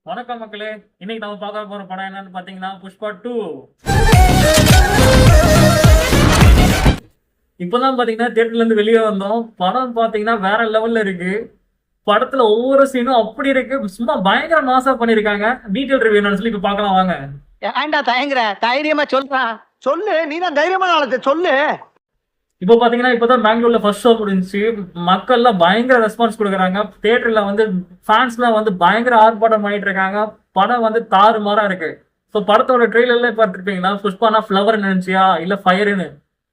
வணக்கம் மக்களே. இன்னைக்கு நம்ம பார்க்க போற படம் என்னன்னு பாத்தீங்கன்னா புஷ்பா 2. இப்பதான் பாத்தீங்கன்னா தியேட்டர்ல இருந்து வெளியே வந்தோம். படம் பாத்தீங்கன்னா வேற லெவல்ல இருக்கு. படத்துல ஒவ்வொரு சீனும் அப்படி இருக்கு, சும்மா பயங்கர மாசா பண்ணிருக்காங்க. டீடைல் ரிவ்யூ என்னன்னு சொல்லி இப்ப பார்க்கலாம் வாங்க. ஏன்டா தயங்குற? தைரியமா சொல்றா. சொல்லு, நீதான் தைரியமான ஆளு, சொல்லு. இப்போ பாத்தீங்கன்னா இப்பதான் பெங்களூர்ல ஃபர்ஸ்ட் ஷோ முடிஞ்சுச்சு. மக்கள்லாம் பயங்கர ரெஸ்பான்ஸ் கொடுக்குறாங்க. தியேட்டர்ல வந்து ஃபேன்ஸ்லாம் வந்து பயங்கர ஆர்ப்பாட்டம் பண்ணிட்டு இருக்காங்க. படம் வந்து தாறுமாறா இருக்கு. ஸோ படத்தோட ட்ரெயிலர்ல பார்த்துருப்பீங்கன்னா புஷ்பானா ஃப்ளவர் நினைச்சியா இல்ல ஃபயர்னு.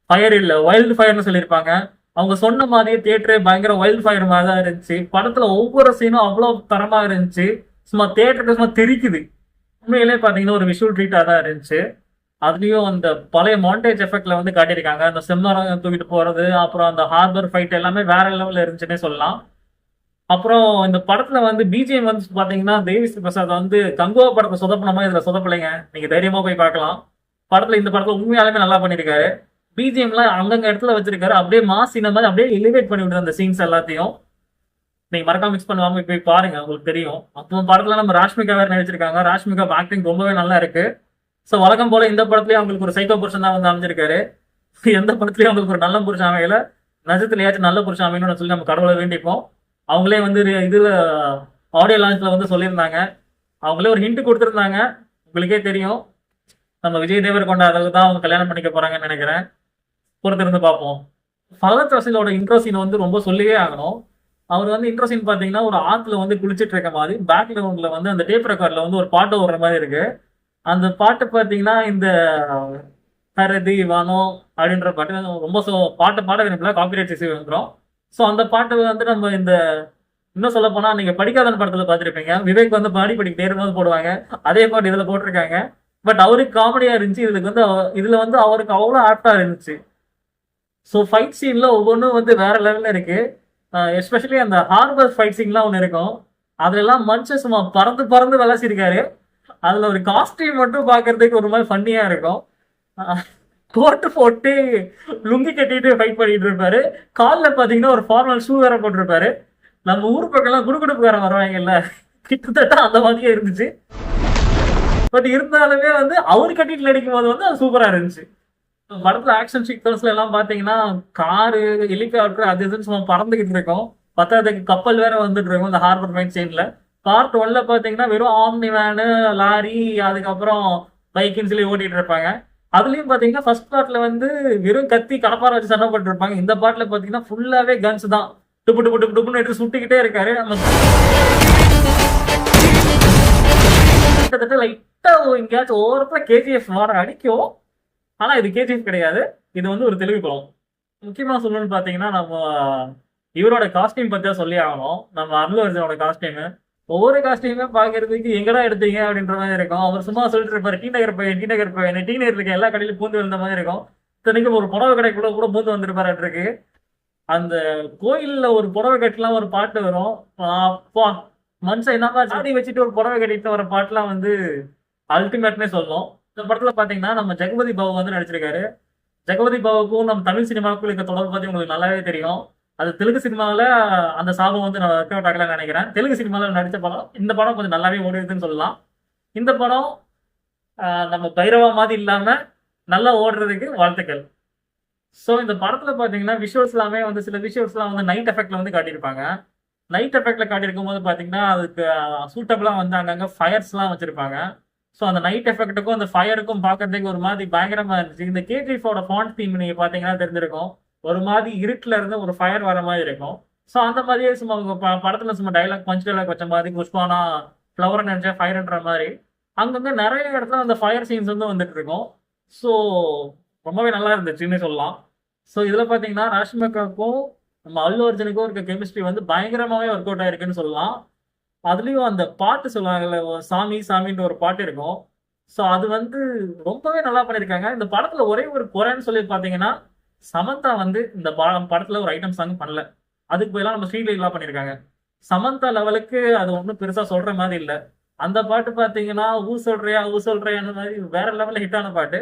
ஃபயர் இல்ல, வைல்டு ஃபயர்னு சொல்லியிருப்பாங்க. அவங்க சொன்ன மாதிரியே தியேட்டரே பயங்கர வைல்டு ஃபயர் மாதிரி தான் இருந்துச்சு. படத்துல ஒவ்வொரு சீனும் அவ்வளோ தரமா இருந்துச்சு. சும்மா தியேட்டருக்கு சும்மா தெரிக்குது. உண்மையிலே பாத்தீங்கன்னா ஒரு விஷுவல் ட்ரீட்டா தான் இருந்துச்சு. அதுலயும் அந்த பழைய மாண்டேஜ் எஃபெக்ட்ல வந்து காட்டியிருக்காங்க. அந்த செம்மரம் தூக்கிட்டு போறது, அப்புறம் அந்த ஹார்பர் ஃபைட் எல்லாமே வேற லெவல்ல இருந்துச்சுன்னே சொல்லலாம். அப்புறம் இந்த படத்துல வந்து பிஜிஎம் வந்து பாத்தீங்கன்னா தேவிஸ்ரீ பிரசாத் வந்து கங்குவா படத்தை சொதப்பின மாதிரி இதுல சொதப்பலைங்க. நீங்க தைரியமா போய் பார்க்கலாம். இந்த படத்துல உண்மையாலுமே நல்லா பண்ணிருக்காரு. பிஜிஎம்லாம் அங்கங்க இடத்துல வச்சிருக்காரு. அப்படியே மாஸ் சீன் மாதிரி அப்படியே எலிவேட் பண்ணி விடுற அந்த சீன்ஸ் எல்லாத்தையும் நீங்க மறக்காம மிக்ஸ் பண்ணுவாங்க, போய் பாருங்க, உங்களுக்கு தெரியும். அப்புறம் படத்துல நம்ம ராஷ்மிகா வேற நடிச்சிருக்காங்க. ராஷ்மிகா ஆக்டிங் ரொம்பவே நல்லா இருக்கு. ஸோ வழக்கம் போல இந்த படத்துலயும் அவங்களுக்கு ஒரு சைக்கோ புருஷன் தான் வந்து அமைஞ்சிருக்காரு. எந்த படத்துலயும் அவங்களுக்கு ஒரு நல்ல புருஷன் அமையல. நஜத்துலயாச்சும் நல்ல புருஷன் அமையணும்னு சொல்லி நம்ம கடவுளை வேண்டிப்போம். அவங்களே வந்து இதுல ஆடியோ லான்ச்ல வந்து சொல்லியிருந்தாங்க. அவங்களே ஒரு ஹிண்ட் கொடுத்துருந்தாங்க. உங்களுக்கே தெரியும், நம்ம விஜய் தேவர்கொண்ட அளவுக்கு தான் அவங்க கல்யாணம் பண்ணிக்க போறாங்கன்னு நினைக்கிறேன். பொறுத்திருந்து பார்ப்போம். ஃபஹத் ரசீலோட இன்ட்ரோ சீன் வந்து ரொம்ப சொல்லியே ஆகணும். அவர் வந்து இன்ட்ரோ சீன் பாத்தீங்கன்னா ஒரு ஆத்துல வந்து குளிச்சிட்டு இருக்க மாதிரி, பேக்ரவுண்ட்ல வந்து அந்த டேப் ரெக்கார்ட்ல வந்து ஒரு பாட்டு ஓடுற மாதிரி இருக்கு. அந்த பாட்டு பார்த்தீங்கன்னா இந்த ஹரதி வானோ அப்படின்ற பாட்டு ரொம்ப பாட்டு பாட விரும்பல, காப்பிரைட் இஷ்யூ வந்துடும். ஸோ அந்த பாட்டு வந்து நம்ம இந்த இன்னும் சொல்ல போனா நீங்க படிக்காதன் படத்துல பார்த்துருப்பீங்க. விவேக் வந்து பாடி படிக்கிட்டே இருக்கும்போது போடுவாங்க. அதே பாட்டு இதுல போட்டிருக்காங்க. பட் அவருக்கு காமெடியா இருந்துச்சு. இதுல வந்து அவருக்கு அவ்வளோ ஆப்டா இருந்துச்சு. ஸோ ஃபைட் சீன்ல ஒவ்வொன்றும் வந்து வேற லெவல்ல இருக்கு. எஸ்பெஷலி அந்த ஹார்பர் ஃபைட் சீன்லாம் ஒன்று இருக்கும். அதுல மனுஷன் சும்மா பறந்து பறந்து விளாசிருக்காரு. அதுல ஒரு காஸ்டியூம் மட்டும் பாக்குறதுக்கு ஒரு மாதிரி ஃபன்னியா இருக்கும். கோட்டு போட்டு லுங்கி கட்டிட்டு ஃபைட் பண்ணிட்டு இருப்பாரு. காலில் பாத்தீங்கன்னா ஒரு ஃபார்மல் ஷூ வேற போட்டிருப்பாரு. நம்ம ஊர் பக்கம்லாம் குடுகுடுப்புக்காரன் வருவாங்கல்ல, கிட்டத்தட்ட அந்த மாதிரியே இருந்துச்சு. பட் இருந்தாலுமே வந்து அவர் கட்டிட்டு நடிக்கும் போது வந்து அது சூப்பரா இருந்துச்சு. படத்துல ஆக்ஷன் சீக்வன்ஸ்ல எல்லாம் பாத்தீங்கன்னா காரு, ஹெலிகாப்டர் அது இதுன்னு சும்மா பறந்துகிட்டு இருக்கும். பத்தாவதுக்கு கப்பல் வேற வந்துட்டு இருக்கும் இந்த ஹார்பர் ஃபைட் சைட்ல. பார்ட் 1ல பாத்தீங்கன்னா வெறும் ஆம்னி வேனு, லாரி, அதுக்கப்புறம் பைக்குன்னு சொல்லி ஓட்டிட்டு இருப்பாங்க. அதுலயும் பாத்தீங்கன்னா ஃபர்ஸ்ட் பார்ட்ல வந்து வெறும் கத்தி கடப்பார வச்சு சண்டை போட்டு இருப்பாங்க. இந்த பார்ட்ல பாத்தீங்கன்னா ஃபுல்லாவே கன்ஸ் தான். டுப்பு டுப்பு டுப்பு டுப்புன்னு எடுத்து சுட்டிக்கிட்டே இருக்காரு. நம்ம கிட்டத்தட்ட லைட்டா எங்கேயாச்சும் ஓரத்துல கேஜிஎஃப் வர அடிக்கும். ஆனா இது கேஜிஎஃப் கிடையாது. இது வந்து ஒரு தெலுங்கு படம். முக்கியமா சொல்லணும்னு பாத்தீங்கன்னா நம்ம இவரோட காஸ்டியூம் பத்தியா சொல்லி ஆகணும். நம்ம அல்லு அர்ஜுனோட காஸ்டியூம், ஒவ்வொரு காஸ்டியூமே பாக்குறதுக்கு எங்கடா எடுத்தீங்க அப்படின்ற மாதிரி இருக்கும். அவர் சும்மா சொல்லிட்டு இருப்பாரு, டி நகர் பையன், டி நகர் பையன், டி நகர் இருக்க எல்லா கடையிலும் பூந்து வந்த மாதிரி இருக்கும். இத்தனைக்கும் ஒரு புடவை கடைக்குள்ள கூட பூந்து வந்திருப்பாரு இருக்கு. அந்த கோயில்ல ஒரு புடவை கட்டலாம் ஒரு பாட்டு வரும். அப்பா, மனுஷன் என்னப்பா சாடி வச்சுட்டு ஒரு புடவை கட்டிட்டு வர பாட்டுலாம் வந்து அல்டிமேட்னே சொல்லணும். இந்த படத்துல பாத்தீங்கன்னா நம்ம ஜெகபதி பாபு வந்து நடிச்சிருக்காரு. ஜெகபதி பாபுக்கும் நம்ம தமிழ் சினிமாவுக்கும் இருக்க தொடர்பு பத்தி உங்களுக்கு நல்லாவே தெரியும். அது தெலுங்கு சினிமாவில் அந்த சாபம் வந்து நான் ஒர்க் அவுட் ஆகலாம்னு நினைக்கிறேன். தெலுங்கு சினிமாவில் நடித்த படம். இந்த படம் கொஞ்சம் நல்லாவே ஓடுதுன்னு சொல்லலாம். இந்த படம் நம்ம பைரவா மாதிரி இல்லாம நல்லா ஓடுறதுக்கு வாழ்த்துக்கள். ஸோ இந்த படத்துல பாத்தீங்கன்னா விஷுவல்ஸ் எல்லாமே வந்து சில விஷுவல்ஸ்லாம் வந்து நைட் எஃபெக்ட்ல வந்து காட்டியிருப்பாங்க. நைட் எஃபெக்ட்ல காட்டியிருக்கும் போது பாத்தீங்கன்னா அதுக்கு சூட்டபிளா வந்து அங்கங்க ஃபயர்ஸ்லாம் வச்சிருப்பாங்க. ஸோ அந்த நைட் எஃபெக்ட்டுக்கும் அந்த ஃபயருக்கும் பார்க்கறதுக்கு ஒரு மாதிரி பயங்கரமா இருந்துச்சு. இந்த கேஜிஎஃபோட ஃபாண்ட் தீம் நீங்க பாத்தீங்கன்னா தெரிஞ்சிருக்கும். ஒரு மாதிரி இருட்டுல இருந்து ஒரு ஃபயர் வர மாதிரி இருக்கும். ஸோ அந்த மாதிரியே சும்மா படத்துல சும்மா டைலாக் பஞ்ச் டைலாக் வச்ச மாதிரி புஷ்பானா ஃப்ளவர் நினைச்சா ஃபயர்ன்ற மாதிரி அங்கங்க நிறைய இடத்துல அந்த ஃபயர் சீன்ஸ் வந்து வந்துட்டு இருக்கும். ஸோ ரொம்பவே நல்லா இருந்துச்சுன்னு சொல்லலாம். ஸோ இதுல பாத்தீங்கன்னா ராஷ்மிகாவுக்கும் நம்ம அல்லு அர்ஜுனுக்கும் இருக்க கெமிஸ்ட்ரி வந்து பயங்கரமாவே ஒர்க் அவுட் ஆயிருக்குன்னு சொல்லலாம். அதுலயும் அந்த பாட்டு சொல்லுவாங்கல்ல, சாமி சாமின்ற ஒரு பாட்டு இருக்கும். ஸோ அது வந்து ரொம்பவே நல்லா பண்ணியிருக்காங்க. இந்த படத்துல ஒரே ஒரு குறைன்னு சொல்லி பாத்தீங்கன்னா, சமந்தா வந்து இந்த படத்துல ஒரு ஐட்டம் சாங் பண்ணல. அதுக்கு போயெல்லாம் நம்ம ஸ்ரீலீலா பண்ணியிருக்காங்க. சமந்தா லெவலுக்கு அது ஒன்றும் பெருசா சொல்ற மாதிரி இல்லை. அந்த பாட்டு பாத்தீங்கன்னா ஊ சொல்றியா ஊ சொல்றியா அந்த மாதிரி வேற லெவல்ல ஹிட்டான பாட்டு.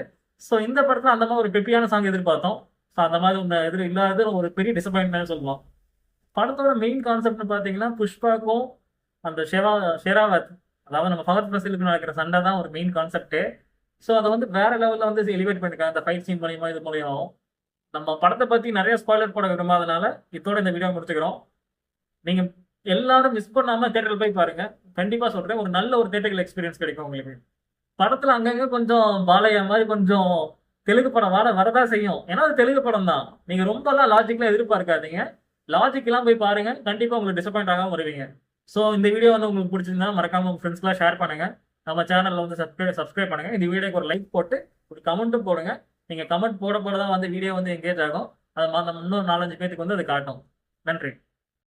ஸோ இந்த படத்துல அந்த மாதிரி ஒரு பெப்பியான சாங் எதிர்பார்த்தோம். ஸோ அந்த மாதிரி ஒன்று எதிர் இல்லாத ஒரு பெரிய டிசப்பாயின்மெண்ட் சொல்லலாம். படத்தோட மெயின் கான்செப்ட்னு பாத்தீங்கன்னா புஷ்பாக்கும் அந்த ஷெராவத் அதாவது நம்ம ஃபகத் ஃபாசிலுக்கு நடக்கிற சண்டை தான் ஒரு மெயின் கான்செப்ட். ஸோ அதை வந்து வேற லெவல்ல வந்து எலிவேட் பண்ணிருக்காங்க அந்த ஃபைட் சீன் மூலியமா இது மூலியமாவும். நம்ம படத்தை பத்தி நிறைய ஸ்பாய்லர் போட விரும்பாதனால இதோட இந்த வீடியோ முடிச்சுக்கிறோம். நீங்க எல்லாரும் மிஸ் பண்ணாம தேட்டரில் போய் பாருங்க. கண்டிப்பா சொல்றேன், ஒரு நல்ல ஒரு தேட்டர்கள் எக்ஸ்பீரியன்ஸ் கிடைக்கும் உங்களுக்கு. படத்துல அங்கங்க கொஞ்சம் பாலையா மாதிரி கொஞ்சம் தெலுங்கு படம் வரதான் செய்யும். ஏன்னா அது தெலுங்கு படம் தான். நீங்க ரொம்ப எல்லாம் லாஜிக்லாம் எதிர்பார்க்காதீங்க. லாஜிக் எல்லாம் போய் பாருங்க, கண்டிப்பா உங்களுக்கு டிசப்பாயிண்ட் ஆகாம வருவீங்க. ஸோ இந்த வீடியோ வந்து உங்களுக்கு பிடிச்சிருந்தா மறக்காம உங்க ஃப்ரெண்ட்ஸ்க்குலாம் ஷேர் பண்ணுங்க. நம்ம சேனல்ல வந்து சப்ஸ்கிரைப் பண்ணுங்க. இந்த வீடியோக்கு ஒரு லைக் போட்டு ஒரு கமெண்ட்டும் போடுங்க. நீங்க கமெண்ட் போட தான் வந்து வீடியோ வந்து எங்கேஜ் ஆகும். அது நம்ம இன்னும் 4-5 பேருக்கு வந்து அது காட்டும். நன்றி.